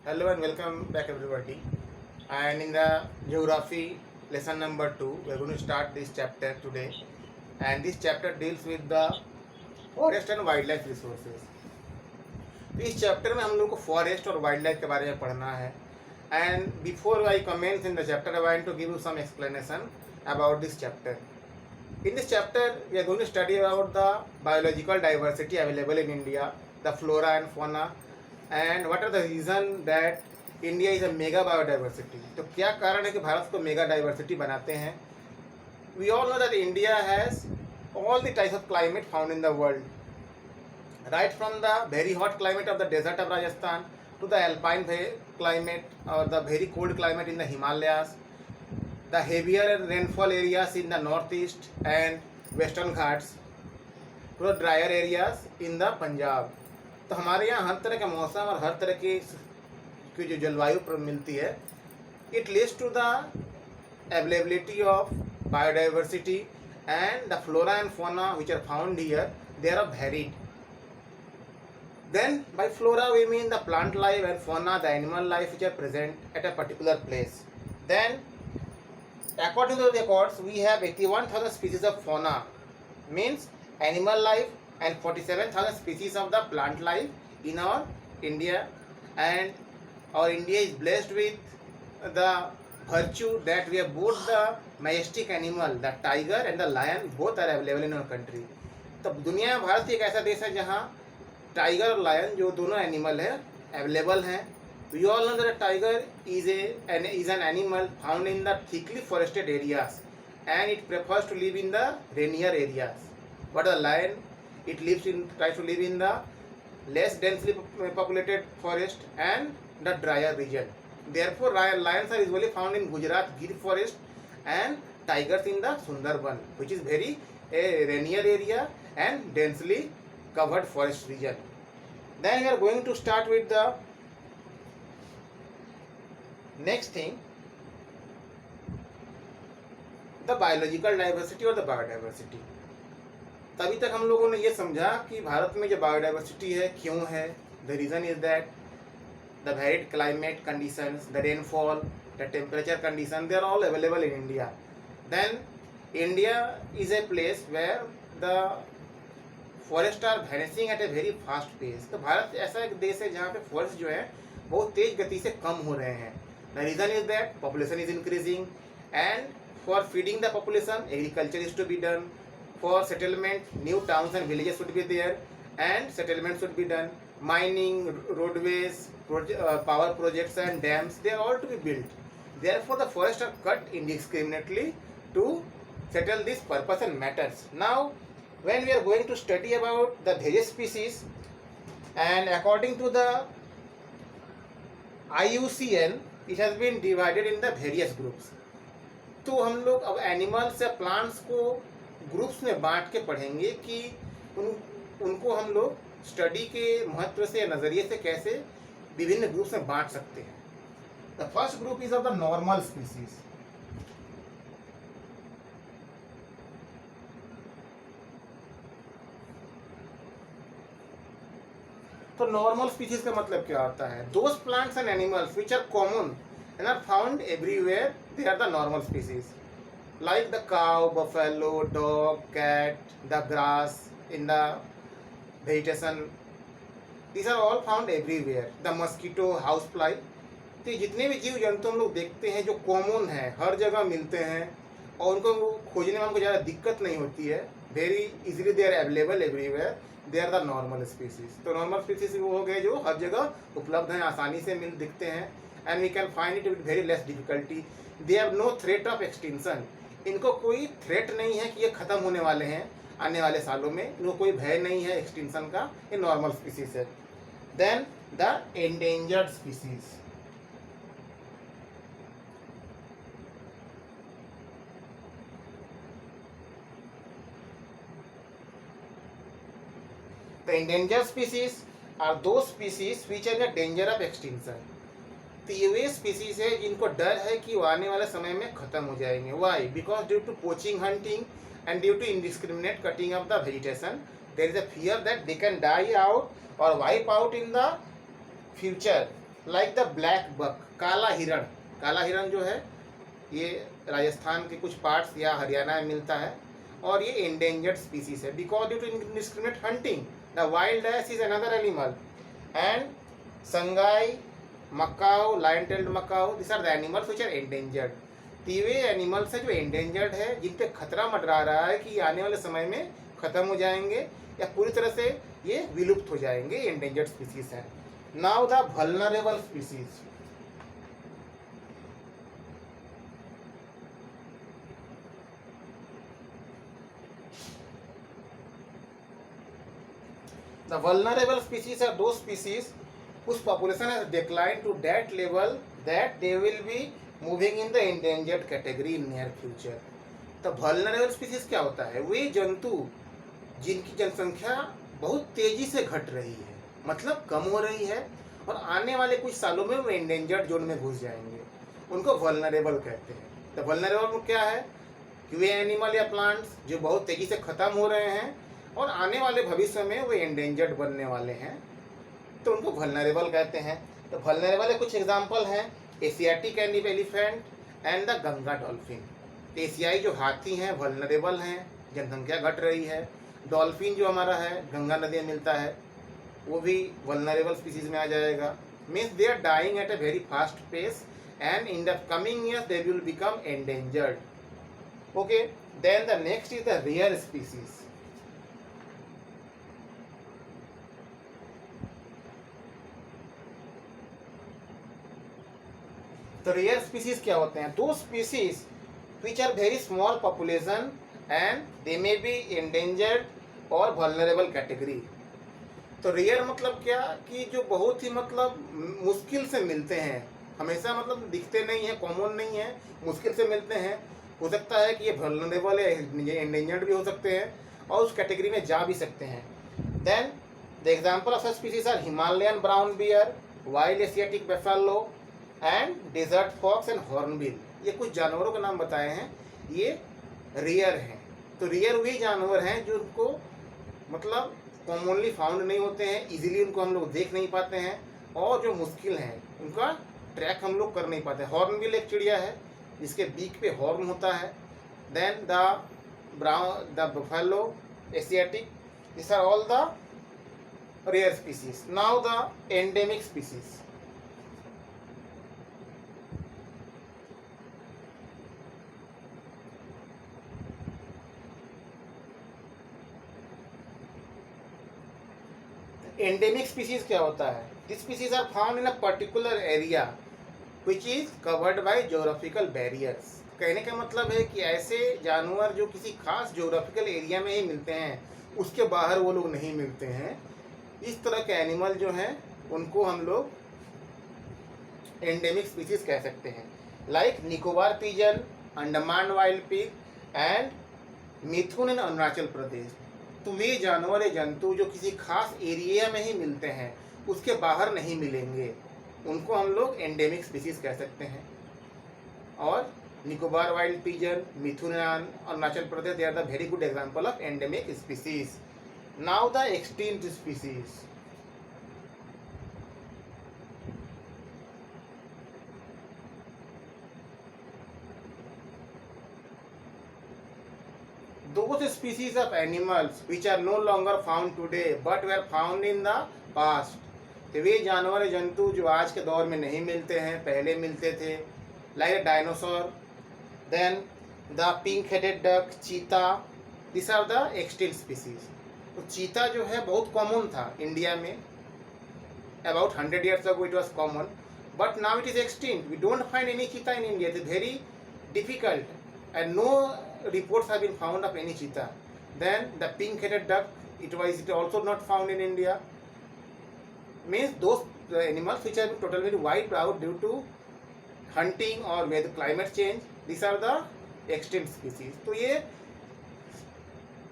Hello and welcome back everybody. And in the geography lesson number 2, we are going to start this chapter today. And this chapter deals with the forest and wildlife resources. तो इस chapter में हम लोग को forest और wild life के बारे में पढ़ना है. And before I commence in the chapter I want to give you some explanation about this chapter. In this chapter, we are going to study about the biological diversity available in India, the flora and fauna, and what are the reason that India is a mega biodiversity. तो क्या कारण है कि भारत को mega diversity बनाते हैं? We all know that India has all the types of climate found in the world, right from the very hot climate of the desert of Rajasthan to the alpine climate or the very cold climate in the Himalayas, the heavier rainfall areas in the northeast and western Ghats to the drier areas in the Punjab. तो हमारे यहाँ हर तरह का मौसम और हर तरह की जो जलवायु मिलती है. It leads to the availability of biodiversity and the flora and fauna which are found here, they are varied. Then by flora we mean the plant life and fauna, the animal life which are present at a particular place. Then according to the records, we have 81,000 species of fauna, means animal life, and 47,000 species of the plant life in our India. And our India is blessed with the virtue that we have both the majestic animal, the tiger and the lion, both are available in our country. तो दुनिया में भारत एक ऐसा देश है जहाँ tiger और lion जो दोनों एनिमल है अवेलेबल हैं. We all know that a tiger is an animal found in the thickly forested areas, and it prefers to live in the rainier areas. But a lion, tries to live in the less densely populated forest and the drier region. Therefore, lions are usually found in Gujarat Gir forest and tigers in the Sundarban, which is very a rainier area and densely covered forest region. Then we are going to start with the next thing, the biological diversity or the biodiversity. तभी तक हम लोगों ने ये समझा कि भारत में जो बायोडाइवर्सिटी है क्यों है. The reason is that the varied climate conditions, the rainfall, the temperature condition, they are all available in India. Then India is a place where the forest are vanishing at a very fast pace. तो भारत ऐसा एक देश है जहाँ पे forest जो है बहुत तेज गति से कम हो रहे हैं. The reason is that population is increasing, and for feeding the population, agriculture is to be done. For settlement, new towns and villages should be there, and settlement should be done. Mining, roadways, power projects and dams, they are all to be built. Therefore, the forests are cut indiscriminately to settle this purpose and matters. Now, when we are going to study about the various species, and according to the IUCN, it has been divided in the various groups. तो हम लोग अब animals या plants को groups में बांट के पढ़ेंगे कि उनको हम लोग स्टडी के महत्व से नज़रिए से कैसे विभिन्न ग्रुप्स में बांट सकते हैं. The first group is of the normal species. तो नॉर्मल स्पीसीज का मतलब क्या होता है? Those plants and animals which are common and are found everywhere, they are the normal species, like the cow, buffalo, dog, cat, the grass in the vegetation, these are all found everywhere. The mosquito, housefly, तो जितने भी जीव जंतु हम लोग देखते हैं जो कॉमन है, हर जगह मिलते हैं और उनको खोजने में हमको ज़्यादा दिक्कत नहीं होती है. Very easily they are available everywhere, they are the normal species. तो नॉर्मल स्पीसीज वो हो गए जो हर जगह उपलब्ध हैं, आसानी से दिखते हैं, and we can find it with very less difficulty. They have no threat of extinction. इनको कोई थ्रेट नहीं है कि ये ख़त्म होने वाले हैं आने वाले सालों में. इनको कोई भय नहीं है एक्सटिंक्शन का. ये नॉर्मल स्पीसीज है. Then the endangered species. The endangered species are those species which are in danger of extinction. तो ये वे स्पीसीज है जिनको डर है कि वो आने वाले समय में ख़त्म हो जाएंगे. Why? Because due to poaching, hunting and due to indiscriminate cutting of the vegetation, there is a fear that they can die out और wipe out in the future. Like the black buck, काला हिरण। काला हिरण जो है ये राजस्थान के कुछ पार्ट्स या हरियाणा में मिलता है और ये एंडेंजर्ड स्पीसीज है because due to indiscriminate hunting the wild ass is another animal. And Sangai, macaque, lion tailed macaque, this are the animals which are endangered. तो ये एनिमल्स है जो एंडेंजर्ड है, जिन पे खतरा मंडरा रहा है कि आने वाले समय में खत्म हो जाएंगे या पूरी तरह से ये विलुप्त हो जाएंगे, एंडेंजर्ड स्पीसीज है। Now the vulnerable species. The vulnerable species are those species whose population has declined to that level that they will be moving in the endangered category in near future. तो vulnerable species क्या होता है? वे जंतु जिनकी जनसंख्या बहुत तेजी से घट रही है, मतलब कम हो रही है और आने वाले कुछ सालों में वो endangered जोन में घुस जाएंगे, उनको vulnerable कहते हैं। तो vulnerable क्या है कि वे एनिमल या प्लांट्स जो बहुत तेजी से खत्म हो रहे हैं और आने वाले भविष्य में वो एंडेंजर्ड बनने वाले हैं, तो उनको वल्नरेबल कहते हैं। तो वल्नरेबल के कुछ एग्जांपल हैं, Asiatic elephant and the Ganga dolphin. तो एशियाई जो हाथी हैं वल्नरेबल हैं, जनसंख्या घट रही है। डॉल्फिन जो हमारा है गंगा नदी में मिलता है, वो भी वल्नरेबल स्पीसीज में आ जाएगा। Means they are dying at a very fast pace and in the coming years they will become endangered. Okay, then the next is the rare species. तो रेयर स्पीसीज क्या होते हैं? Those species which are very small population and they may be endangered और vulnerable category. तो rare मतलब क्या कि जो बहुत ही मतलब मुश्किल से मिलते हैं, हमेशा मतलब दिखते नहीं है, कॉमन नहीं है, मुश्किल से मिलते हैं। हो सकता है कि ये वल्नरेबल या एंडेंजर्ड भी हो सकते हैं और उस कैटेगरी में जा भी सकते हैं। Then the example of such species are Himalayan brown bear, wild Asiatic buffalo and desert fox and hornbill. ये कुछ जानवरों के नाम बताए हैं, ये रेयर हैं। तो रेयर वही जानवर हैं जो उनको मतलब कॉमनली फाउंड नहीं होते हैं, इजीली उनको हम लोग देख नहीं पाते हैं और जो मुश्किल हैं उनका ट्रैक हम लोग कर नहीं पाते। हॉर्नबिल एक चिड़िया है जिसके बीक पे हॉर्न होता है। Then the buffalo, Asiatic, this are all the rare species. Now the endemic species. Endemic species क्या होता है? This species are found in a particular area which is covered by geographical barriers. कहने का मतलब है कि ऐसे जानवर जो किसी खास ज्योग्राफिकल एरिया में ही मिलते हैं, उसके बाहर वो लोग नहीं मिलते हैं। इस तरह के एनिमल जो हैं उनको हम लोग एंडेमिक स्पीसीज कह सकते हैं। Like Nicobar pigeon, Andaman wild pig and mithun in Arunachal Pradesh. तो वे जानवर या जंतु जो किसी खास एरिया में ही मिलते हैं, उसके बाहर नहीं मिलेंगे, उनको हम लोग एंडेमिक स्पीसीज कह सकते हैं। और Nicobar wild pigeon, mithun Arunachal Pradesh, they are the very good example of endemic species. Now the extinct species. Those species of animals which are no longer found today but were found in the past। तो वे जानवर जंतु जो आज के दौर में नहीं मिलते हैं, पहले मिलते थे। Like dinosaur, then the pink headed duck, cheetah, this are the extinct species. तो चीता जो है बहुत कॉमन था इंडिया में, about 100 years ago it was common, but now it is extinct. We don't find any cheetah in India. It is very difficult and no reports have been found of any cheetah. Then the pink-headed duck, it also not found in India. Means those animals which have been totally wiped out due to hunting or with climate change, these are the extinct species. तो ये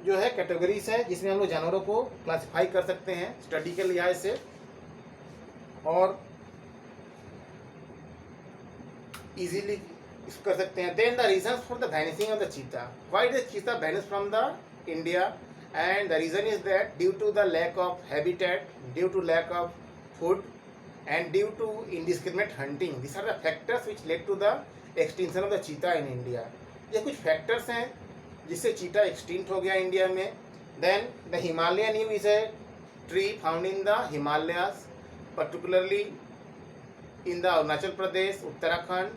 जो है categories है जिसमें हम लोग जानवरों को क्लासिफाई कर सकते हैं स्टडी के लिहाज से और इजीली कर सकते हैं। Then the reason for the vanishing of the cheetah, why the cheetah vanish from the India, and the reason is that due to the lack of habitat, due to lack of food and due to indiscriminate hunting. These are the factors which led to the extinction of the cheetah in India. ये कुछ factors हैं जिससे चीता extinct हो गया India में. Then the Himalayan yew is a tree found in the Himalayas, particularly in the Arunachal Pradesh, Uttarakhand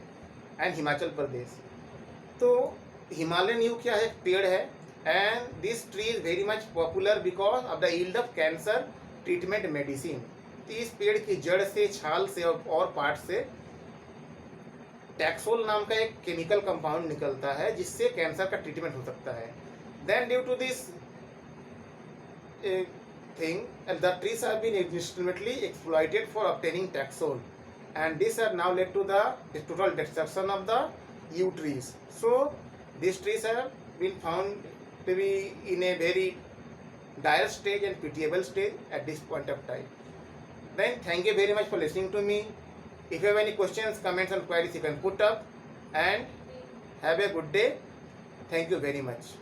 and Himachal Pradesh. तो Himalayan you क्या है, पेड़ है, and this tree is very much popular because of the yield of cancer treatment medicine. तो इस पेड़ की जड़ से, छाल से और पार्ट से टैक्सोल नाम का एक केमिकल कंपाउंड निकलता है जिससे कैंसर का ट्रीटमेंट हो सकता है. Then due to this thing the trees have been instrumentally exploited for obtaining taxol, and these are now led to the total destruction of the yew trees. So these trees have been found to be in a very dire stage and pitiable stage at this point of time. Then thank you very much for listening to me. If you have any questions, comments and queries, you can put up, and have a good day. Thank you very much.